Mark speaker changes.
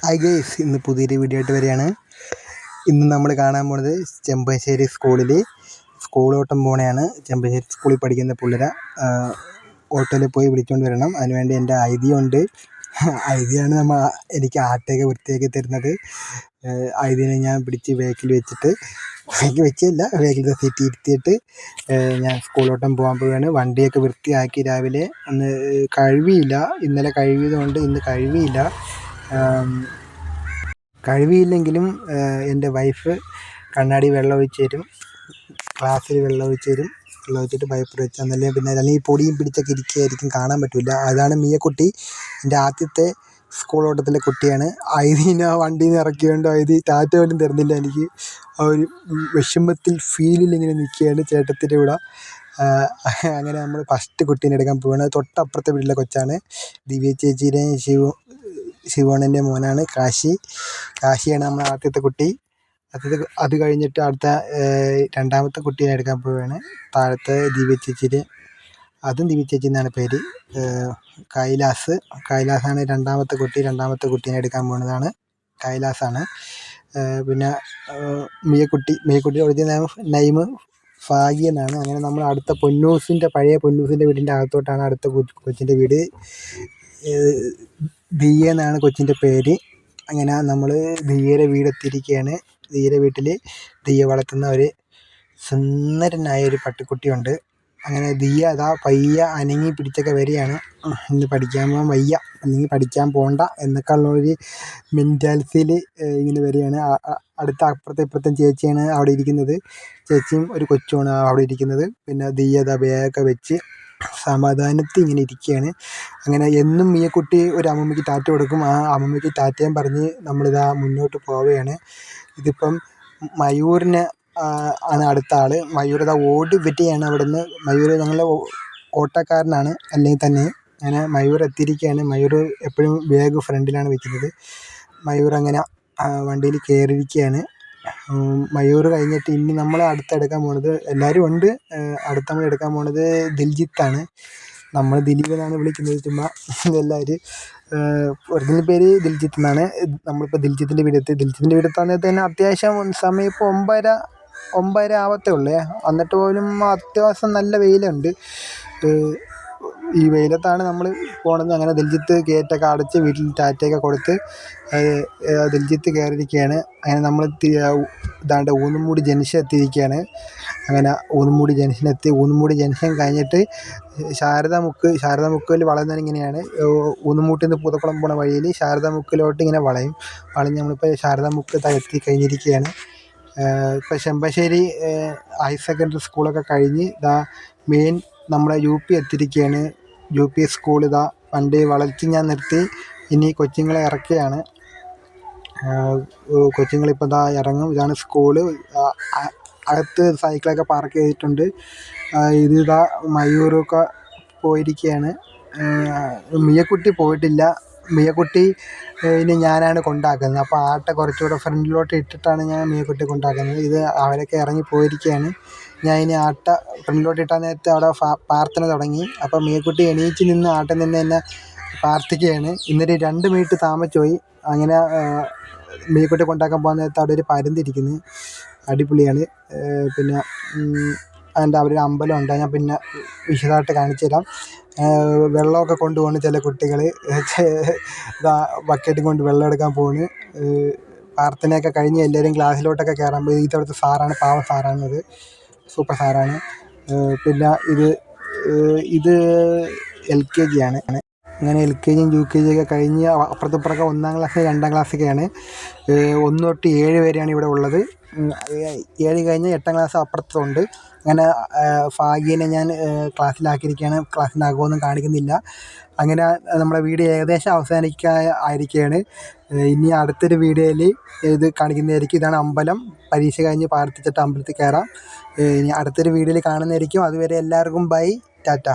Speaker 1: Hi guys, ഇന്ന് പുതിയൊരു video ആയിട്ട് വരികയാണ്. ഇന്ന് നമ്മൾ കാണാൻ പോണത് ചെമ്പശ്ശേരി സ്കൂളിൽ സ്കൂളോട്ടം പോണെയാണ്. ചെമ്പശ്ശേരി സ്കൂളിൽ പഠിക്കുന്ന പിള്ളേരെ ഓട്ടോയിൽ പോയി വിളിച്ചുകൊണ്ട് വരണം. അതിനുവേണ്ടി എൻ്റെ ഐതിയുണ്ട്. ഐതിയാണ് എനിക്ക് ആട്ടയൊക്കെ വൃത്തിയാക്കി തരുന്നത്. ഐതിനെ ഞാൻ പിടിച്ച് ബാക്കിൽ വെച്ചിട്ട് ബാക്കിൽ സീറ്റ് ഇരുത്തിയിട്ട് ഞാൻ സ്കൂളോട്ടം പോകാൻ പോവുകയാണ്. വണ്ടിയൊക്കെ വൃത്തിയാക്കി രാവിലെ ഒന്ന് കഴുകിയില്ല. ഇന്നലെ കഴുകിയതുകൊണ്ട് ഇന്ന് കഴുകിയില്ലെങ്കിലും എൻ്റെ വൈഫ് കണ്ണാടി വെള്ളം ഒഴിച്ച് തരും, ഗ്ലാസ്സിൽ വെള്ളം ഒഴിച്ചിട്ട് പൈപ്പ് വെച്ച് തന്നല്ലേ. പിന്നെ അല്ലെങ്കിൽ പൊടിയും പിടിച്ചൊക്കെ ഇരിക്കുകയായിരിക്കും, കാണാൻ പറ്റില്ല. അതാണ് മിയക്കുട്ടി, എൻ്റെ ആദ്യത്തെ സ്കൂൾ ഓട്ടത്തിലെ കുട്ടിയാണ്. ഐതിനെ വണ്ടിയിൽ നിന്ന് ഇറക്കിയോണ്ട് ഐതി ടാറ്റ പോലും തരുന്നില്ല. എനിക്ക് ആ ഒരു വിഷമത്തിൽ ഫീലിലിങ്ങനെ നിൽക്കുകയാണ് ചേട്ടത്തിൻ്റെ കൂടെ. അങ്ങനെ നമ്മൾ ഫസ്റ്റ് കുട്ടീനെ എടുക്കാൻ പോവുകയാണ്. തൊട്ടപ്പുറത്തെ വീട്ടിലെ കൊച്ചാണ്. ദിവ്യ ചേച്ചിയുടെയും ശിവോണൻ്റെ മോനാണ് കാശിയാണ് നമ്മുടെ ആദ്യത്തെ കുട്ടി. അത് കഴിഞ്ഞിട്ട് അടുത്ത രണ്ടാമത്തെ കുട്ടീനെ എടുക്കാൻ പോവുകയാണ്. താഴത്തെ ദിവ്യ ചേച്ചി എന്നാണ് പേര്. കൈലാസാണ് രണ്ടാമത്തെ കുട്ടീനെ എടുക്കാൻ പോകുന്നതാണ്. കൈലാസാണ്. പിന്നെ മിയക്കുട്ടി ഒറിജിനൽ നെയിം ഭാഗ്യ എന്നാണ്. അങ്ങനെ നമ്മൾ അടുത്ത പഴയ പൊന്നൂസിൻ്റെ വീടിൻ്റെ അകത്തോട്ടാണ് അടുത്ത കൊച്ചിൻ്റെ വീട്. ദിയ എന്നാണ് കൊച്ചിൻ്റെ പേര്. അങ്ങനെ നമ്മൾ ദിയയുടെ വീടെത്തിയിരിക്കുകയാണ്. ദിയയുടെ വീട്ടിൽ ദിയ വളർത്തുന്ന ഒരു സുന്ദരനായ ഒരു പട്ടിക്കുട്ടിയുണ്ട്. അങ്ങനെ ദിയ അതാ പയ്യെ അനങ്ങി പിടിച്ചൊക്കെ വരികയാണ്. ഇന്ന് പഠിക്കാൻ പോകാൻ വയ്യ, അല്ലെങ്കിൽ പഠിക്കാൻ പോകണ്ട എന്നൊക്കെ ഉള്ളൊരു മെൻറ്റാലിറ്റിയിൽ ഇങ്ങനെ വരികയാണ്. അടുത്ത ഇപ്പുറത്തെ ചേച്ചിയാണ് അവിടെ ഇരിക്കുന്നത്. ചേച്ചിയും ഒരു കൊച്ചുമാണ് അവിടെ ഇരിക്കുന്നത്. പിന്നെ ദിയ അതാ ബാഗൊക്കെ വെച്ച് സമാധാനത്തിൽ ഇങ്ങനെ ഇരിക്കുകയാണ്. അങ്ങനെ എന്നും മിയക്കുട്ടി ഒരു അമ്മമ്മയ്ക്ക് ടാറ്റ കൊടുക്കും. ആ അമ്മമ്മയ്ക്ക് ടാറ്റയും പറഞ്ഞ് നമ്മളിതാ മുന്നോട്ട് പോവുകയാണ്. ഇതിപ്പം മയൂറിന് ആണ് അടുത്ത ആൾ. മയൂർ ഇതാ ഓടി വരികയാണ് അവിടെ നിന്ന്. മയൂർ ഞങ്ങളുടെ ഓട്ടക്കാരനാണ് അല്ലെങ്കിൽ തന്നെ. അങ്ങനെ മയൂർ എത്തിയിരിക്കുകയാണ്. മയൂർ എപ്പോഴും ബാഗ് ഫ്രണ്ടിലാണ് വെക്കുന്നത്. മയൂർ അങ്ങനെ വണ്ടിയിൽ കയറിയിരിക്കുകയാണ്. മയൂർ കഴിഞ്ഞിട്ട് ഇനി നമ്മൾ അടുത്തെടുക്കാൻ പോകുന്നത്, എല്ലാവരും ഉണ്ട്, അടുത്ത് നമ്മൾ എടുക്കാൻ പോകുന്നത് ദിൽജിത്താണ്. നമ്മൾ ദിലീപ് എന്നാണ് വിളിക്കുന്നത് ചുമ്മാ എല്ലാവരും. ഒറിജിനൽ പേര് ദിൽജിത്ത് എന്നാണ്. നമ്മളിപ്പോൾ ദിൽജിത്തിൻ്റെ വീടെത്താൻ തന്നെ അത്യാവശ്യം സമയം ഇപ്പോൾ 9:30 ആവത്തേ ഉള്ളേ. എന്നിട്ട് പോലും അത്യാവശ്യം നല്ല വെയിലുണ്ട്. ഈ വെയിലത്താണ് നമ്മൾ പോണത്. അങ്ങനെ ദിൽജിത്ത് ഗേറ്റൊക്കെ അടച്ച് വീട്ടിൽ ടാറ്റയൊക്കെ കൊടുത്ത് ദിൽജിത്ത് കയറിയിരിക്കുകയാണ്. അങ്ങനെ നമ്മൾ ഇതാണ്ട് ഊന്നുമൂടി ജംഗ്ഷൻ എത്തിയിരിക്കുകയാണ്. അങ്ങനെ ഊന്നുമൂടി ജംഗ്ഷൻ കഴിഞ്ഞിട്ട് ശാരദാമുക്കിൽ വളയുന്നത് ഇങ്ങനെയാണ്. ഊന്നുമൂട്ടിൽ നിന്ന് പൂതക്കുളം പോണ വഴിയിൽ ശാരദാമുക്കിലോട്ട് ഇങ്ങനെ വളഞ്ഞ് നമ്മളിപ്പോൾ ശാരദാമുക്ക് എത്തിക്കഴിഞ്ഞിരിക്കുകയാണ്. ഇപ്പോൾ ചെമ്പശ്ശേരി ഹയർ സെക്കൻഡറി സ്കൂളൊക്കെ കഴിഞ്ഞ് മെയിൻ നമ്മുടെ UP എത്തിയിരിക്കുകയാണ്. UP സ്കൂൾ വണ്ടി വളച്ച് ഞാൻ നിർത്തി. ഇനി കൊച്ചുങ്ങളെ ഇറക്കുകയാണ്. കൊച്ചുങ്ങളിപ്പോൾ ഇറങ്ങും. ഇതാണ് സ്കൂള്. അകത്ത് സൈക്കിളൊക്കെ പാർക്ക് ചെയ്തിട്ടുണ്ട്. മയൂറൊക്കെ പോയിരിക്കുകയാണ്. മിയക്കുട്ടി പോയിട്ടില്ല. മിയക്കുട്ടീനെ ഞാനാണ് കൊണ്ടാക്കുന്നത്. അപ്പോൾ ആട്ട കുറച്ചുകൂടെ ഫ്രണ്ടിലോട്ട് ഇട്ടിട്ടാണ് ഞാൻ മിയക്കുട്ടി കൊണ്ടാക്കുന്നത്. അവരൊക്കെ ഇറങ്ങി പോയിരിക്കുകയാണ്. ഞാൻ ഇനി ആട്ട ഫ്രണ്ടിലോട്ട് ഇട്ടാൻ നേരത്തെ അവിടെ പ്രാർത്ഥന തുടങ്ങി. അപ്പോൾ മിയക്കുട്ടി എണീച്ച് നിന്ന് ആട്ടം നിന്ന് തന്നെ പ്രാർത്ഥിക്കുകയാണ്. ഇന്നൊരു 2 മിനിറ്റ് താമസിച്ച് പോയി. അങ്ങനെ മിയക്കുട്ടി കൊണ്ടാക്കാൻ പോകുന്ന നേരത്തെ അവിടെ ഒരു പരുന്തിരിക്കുന്നു, അടിപൊളിയാണ്. പിന്നെ അതിൻ്റെ അവിടെ ഒരു അമ്പലമുണ്ട്. ഞാൻ പിന്നെ വിശദമായിട്ട് കാണിച്ചു തരാം. വെള്ളമൊക്കെ കൊണ്ടുപോകുന്നു ചില കുട്ടികൾ. ബക്കറ്റും കൊണ്ട് വെള്ളം എടുക്കാൻ പോകുന്നു. പ്രാർത്ഥനയൊക്കെ കഴിഞ്ഞ് എല്ലാവരും ക്ലാസ്സിലോട്ടൊക്കെ കയറാൻ പോയി. ഇതവിടുത്തെ സാറാണ്, പാവ സാറാണത്, സൂപ്പർ സാറാണ്. പിന്നെ ഇത് LKG ആണ്. അങ്ങനെ LKGയും UKG ഒക്കെ കഴിഞ്ഞ് അപ്പുറത്തിപ്പുറമൊക്കെ 1-ാം ക്ലാസ് 2-ാം ക്ലാസ്സൊക്കെയാണ്. 1 തൊട്ട് 7 വരെയാണ് ഇവിടെ ഉള്ളത്. 7 കഴിഞ്ഞ് 8-ാം ക്ലാസ് അപ്പുറത്തുണ്ട്. അങ്ങനെ ഭാഗ്യനെ ഞാൻ ക്ലാസ്സിലാക്കിയിരിക്കുകയാണ്. ക്ലാസ്സിലാകുമൊന്നും കാണിക്കുന്നില്ല. അങ്ങനെ നമ്മുടെ വീഡിയോ ഏകദേശം അവസാനിക്കായിരിക്കുകയാണ്. ഇനി അടുത്തൊരു വീഡിയോയിൽ ഇത് കാണിക്കുന്നതായിരിക്കും. ഇതാണ് അമ്പലം. പരീക്ഷ കഴിഞ്ഞ് പ്രാർത്ഥിച്ചിട്ട് അമ്പലത്തിൽ കയറാം. ഇനി അടുത്തൊരു വീഡിയോയിൽ കാണുന്നതായിരിക്കും. അതുവരെ എല്ലാവർക്കും ബൈ, ടാറ്റ.